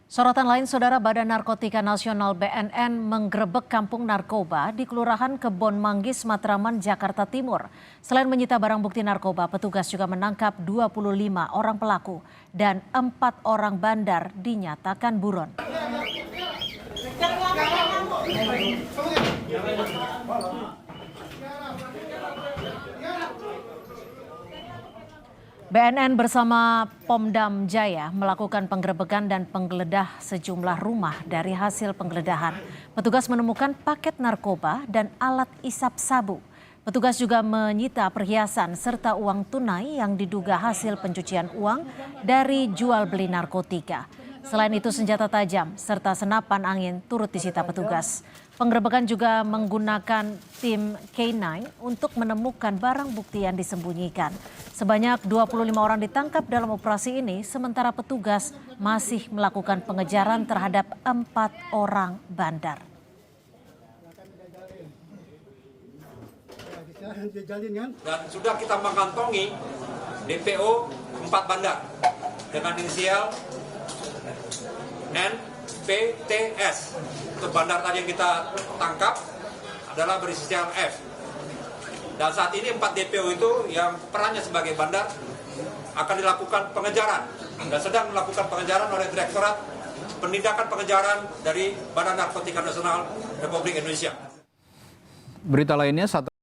Sorotan lain, Saudara, Badan Narkotika Nasional BNN menggerebek kampung narkoba di Kelurahan Kebon Manggis, Matraman, Jakarta Timur. Selain menyita barang bukti narkoba, petugas juga menangkap 25 orang pelaku dan 4 orang bandar dinyatakan buron. BNN bersama Pomdam Jaya melakukan penggerebekan dan penggeledah sejumlah rumah. Dari hasil penggeledahan, petugas menemukan paket narkoba dan alat isap sabu. Petugas juga menyita perhiasan serta uang tunai yang diduga hasil pencucian uang dari jual beli narkotika. Selain itu, senjata tajam serta senapan angin turut disita petugas. Penggerebekan juga menggunakan tim K9 untuk menemukan barang bukti yang disembunyikan. Sebanyak 25 orang ditangkap dalam operasi ini, sementara petugas masih melakukan pengejaran terhadap 4 orang bandar. Dan sudah kita mengantongi DPO 4 bandar dengan inisial NPTS. Untuk bandar tadi yang kita tangkap adalah berinisial F. Dan saat ini 4 DPO itu yang perannya sebagai bandar akan dilakukan pengejaran dan sedang melakukan pengejaran oleh Direktorat Penindakan Pengejaran dari Badan Narkotika Nasional Republik Indonesia. Berita lainnya,